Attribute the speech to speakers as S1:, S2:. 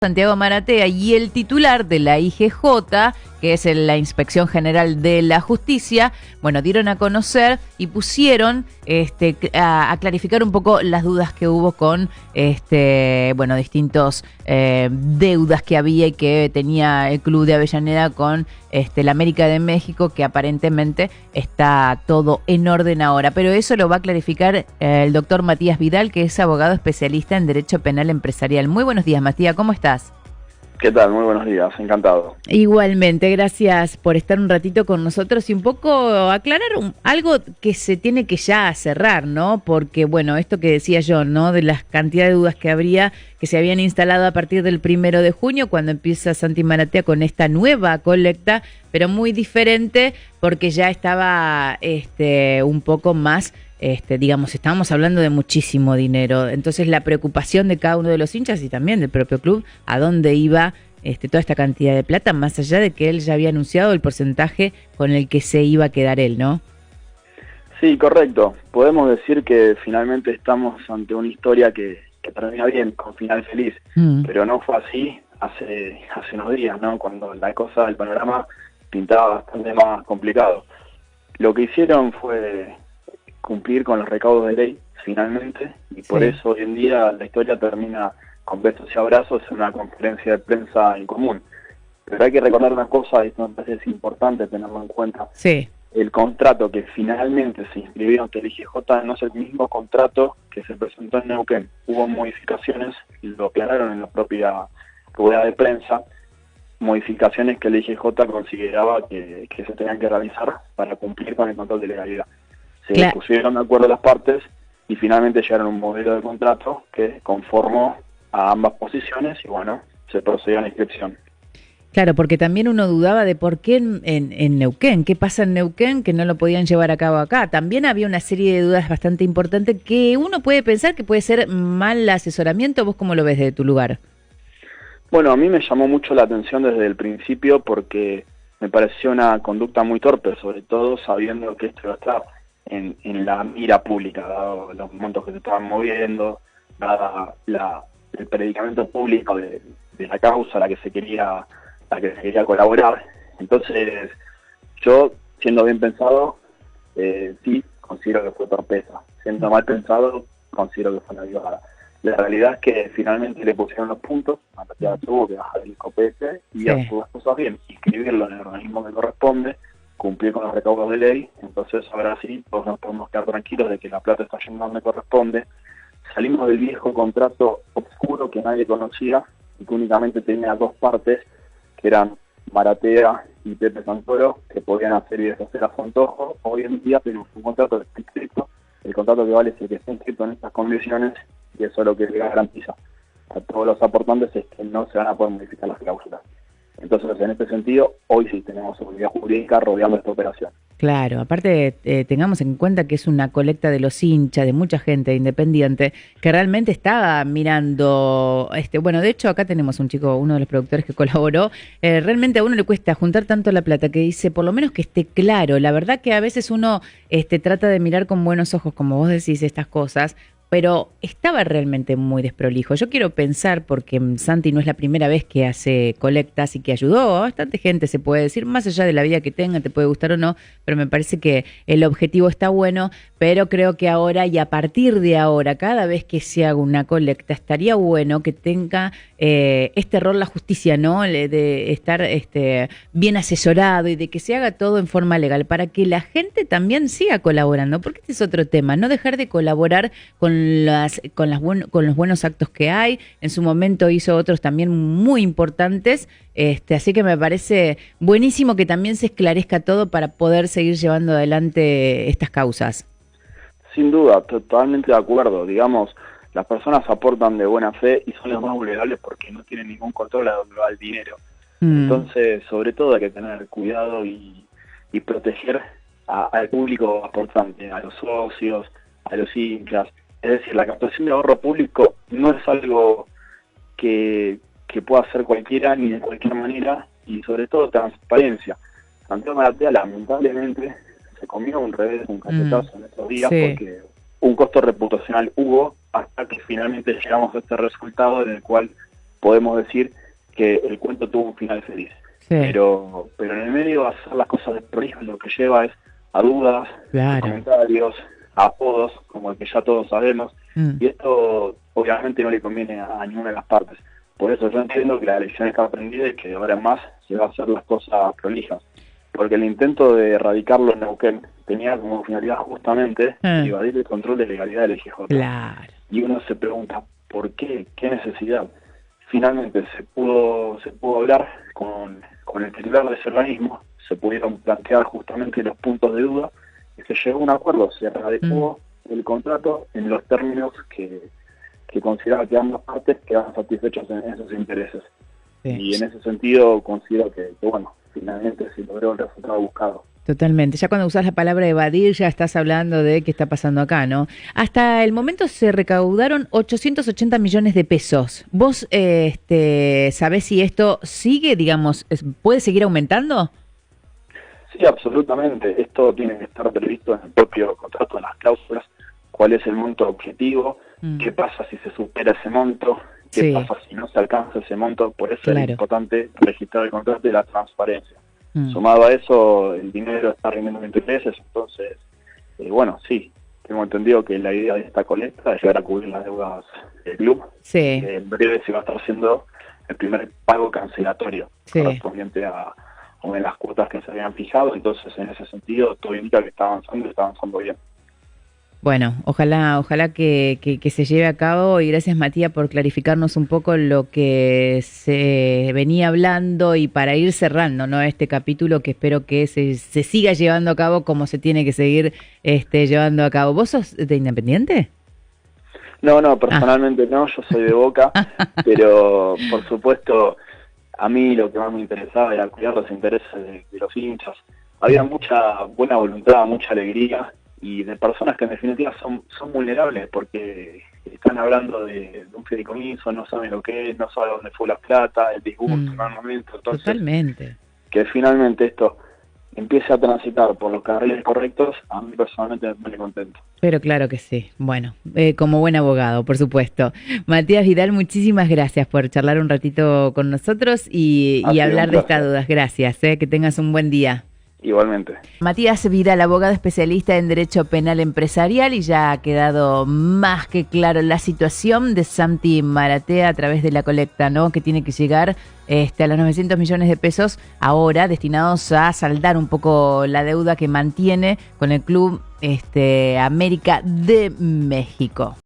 S1: Santiago Maratea y el titular de la IGJ, que es la Inspección General de la Justicia, bueno, dieron a conocer y pusieron a clarificar un poco las dudas que hubo con distintos deudas que había y que tenía el Club de Avellaneda con la América de México, que aparentemente está todo en orden ahora. Pero eso lo va a clarificar el doctor Matías Vidal, que es abogado especialista en Derecho Penal Empresarial. Muy buenos días, Matías, ¿cómo estás?
S2: ¿Qué tal? Muy buenos días, encantado.
S1: Igualmente, gracias por estar un ratito con nosotros y un poco aclarar algo que se tiene que ya cerrar, ¿no? Porque, bueno, esto que decía yo, ¿no? De las cantidades de dudas que habría, que se habían instalado a partir del 1 de junio, cuando empieza Santi Maratea con esta nueva colecta, pero muy diferente porque ya estaba un poco más... digamos, estábamos hablando de muchísimo dinero, entonces la preocupación de cada uno de los hinchas y también del propio club, a dónde iba toda esta cantidad de plata, más allá de que él ya había anunciado el porcentaje con el que se iba a quedar él, ¿no?
S2: Sí, correcto. Podemos decir que finalmente estamos ante una historia que termina bien, con final feliz, pero no fue así hace unos días, ¿no? Cuando la cosa, el panorama pintaba bastante más complicado. Lo que hicieron fue cumplir con los recaudos de ley, finalmente, y por eso hoy en día la historia termina con besos y abrazos en una conferencia de prensa en común. Pero hay que recordar una cosa, y esto me parece importante tenerlo en cuenta.
S1: Sí.
S2: El contrato que finalmente se inscribió ante el IGJ no es el mismo contrato que se presentó en Neuquén. Hubo modificaciones, lo aclararon en la propia rueda de prensa, modificaciones que el IGJ consideraba que se tenían que realizar para cumplir con el control de legalidad. Se pusieron de acuerdo las partes y finalmente llegaron a un modelo de contrato que conformó a ambas posiciones y bueno, se procedió a la inscripción.
S1: Claro, porque también uno dudaba de por qué en Neuquén, qué pasa en Neuquén que no lo podían llevar a cabo acá. También había una serie de dudas bastante importantes que uno puede pensar que puede ser mal asesoramiento. ¿Vos cómo lo ves desde tu lugar?
S2: Bueno, a mí me llamó mucho la atención desde el principio porque me pareció una conducta muy torpe, sobre todo sabiendo que esto iba a estar en la mira pública, dado los montos que se estaban moviendo, dada el predicamento público de la causa a la que se quería colaborar. Entonces, yo, siendo bien pensado, sí considero que fue torpeza. Siendo mal pensado, considero que fue una avivada. La realidad es que finalmente le pusieron los puntos, Maratea tuvo que bajar el copete y hacer las cosas bien, inscribirlo en el organismo que corresponde, cumplir con los recaudos de ley. Entonces ahora sí, todos nos podemos quedar tranquilos de que la plata está yendo donde corresponde. Salimos del viejo contrato oscuro que nadie conocía y que únicamente tenía dos partes, que eran Maratea y Pepe Santoro, que podían hacer y deshacer a su antojo. Hoy en día tenemos un contrato estricto, el contrato que vale es el que está inscrito en estas condiciones, y eso es lo que le garantiza a todos los aportantes, es que no se van a poder modificar las cláusulas. Entonces, en este sentido, hoy sí tenemos seguridad jurídica rodeando esta operación.
S1: Claro, aparte tengamos en cuenta que es una colecta de los hinchas, de mucha gente independiente, que realmente estaba mirando, bueno, de hecho acá tenemos un chico, uno de los productores que colaboró, realmente a uno le cuesta juntar tanto la plata que dice, por lo menos que esté claro. La verdad que a veces uno trata de mirar con buenos ojos, como vos decís, estas cosas, pero estaba realmente muy desprolijo. Yo quiero pensar, porque Santi no es la primera vez que hace colectas y que ayudó a bastante gente, se puede decir, más allá de la vida que tenga, te puede gustar o no, pero me parece que el objetivo está bueno, pero creo que ahora y a partir de ahora, cada vez que se haga una colecta, estaría bueno que tenga este rol la justicia, ¿no? De estar bien asesorado y de que se haga todo en forma legal, para que la gente también siga colaborando, porque este es otro tema, no dejar de colaborar con los buenos actos que hay. En su momento hizo otros también muy importantes, así que me parece buenísimo que también se esclarezca todo para poder seguir llevando adelante estas causas.
S2: Sin duda, totalmente de acuerdo. Digamos, las personas aportan de buena fe y son los más vulnerables porque no tienen ningún control a dónde va el dinero. Entonces, sobre todo hay que tener cuidado y proteger al público aportante, a los socios, a los hinchas. Es decir, la captación de ahorro público no es algo que pueda hacer cualquiera ni de cualquier manera, y sobre todo transparencia. Santiago Maratea lamentablemente se comió un revés, un cachetazo en estos días, porque un costo reputacional hubo hasta que finalmente llegamos a este resultado en el cual podemos decir que el cuento tuvo un final feliz. Sí. Pero en el medio hacer las cosas desprolijas lo que lleva es a dudas, a comentarios, a apodos, como el que ya todos sabemos, y esto obviamente no le conviene a ninguna de las partes. Por eso yo entiendo que la lección que aprendí es que de ahora en más se va a hacer las cosas prolijas, porque el intento de erradicarlo en Neuquén tenía como finalidad justamente evadir el control de legalidad del EGJ.
S1: Claro.
S2: Y uno se pregunta, ¿por qué? ¿Qué necesidad? Finalmente se pudo hablar con el titular de ese organismo, se pudieron plantear justamente los puntos de duda y se llegó a un acuerdo, se radicó el contrato en los términos que consideraba que ambas partes quedaban satisfechos en sus intereses. Sí. Y en ese sentido considero que bueno, finalmente se logró el resultado buscado.
S1: Totalmente. Ya cuando usas la palabra evadir ya estás hablando de qué está pasando acá, ¿no? Hasta el momento se recaudaron 880 millones de pesos. ¿Vos sabés si esto sigue, digamos, puede seguir aumentando?
S2: Sí, absolutamente. Esto tiene que estar previsto en el propio contrato, en las cláusulas, cuál es el monto objetivo, qué pasa si se supera ese monto, qué pasa si no se alcanza ese monto. Por eso es importante registrar el contrato y la transparencia. Sumado a eso, el dinero está rindiendo intereses, entonces, bueno, sí, tengo entendido que la idea de esta colecta es llegar a cubrir las deudas del club.
S1: Sí.
S2: En breve se va a estar haciendo el primer pago cancelatorio correspondiente a una de las cuotas que se habían fijado, entonces en ese sentido todo indica que está avanzando bien.
S1: Bueno, ojalá que se lleve a cabo, y gracias, Matías, por clarificarnos un poco lo que se venía hablando y para ir cerrando, ¿no?, este capítulo, que espero que se siga llevando a cabo como se tiene que seguir llevando a cabo. ¿Vos sos de Independiente?
S2: No, personalmente no, yo soy de Boca, pero por supuesto a mí lo que más me interesaba era cuidar los intereses de los hinchas. Había mucha buena voluntad, mucha alegría, y de personas que en definitiva son vulnerables porque están hablando de un fideicomiso, no saben lo que es, no saben dónde fue la plata, el disgusto en el momento. Entonces,
S1: totalmente.
S2: Que finalmente esto empiece a transitar por los carriles correctos, a mí personalmente me pone contento.
S1: Pero claro que sí. Bueno, como buen abogado, por supuesto. Matías Vidal, muchísimas gracias por charlar un ratito con nosotros y hablar de estas dudas. Gracias, que tengas un buen día.
S2: Igualmente.
S1: Matías Vidal, abogado especialista en Derecho Penal Empresarial, y ya ha quedado más que claro la situación de Santi Maratea a través de la colecta, ¿no?, que tiene que llegar a los 900 millones de pesos ahora, destinados a saldar un poco la deuda que mantiene con el Club América de México.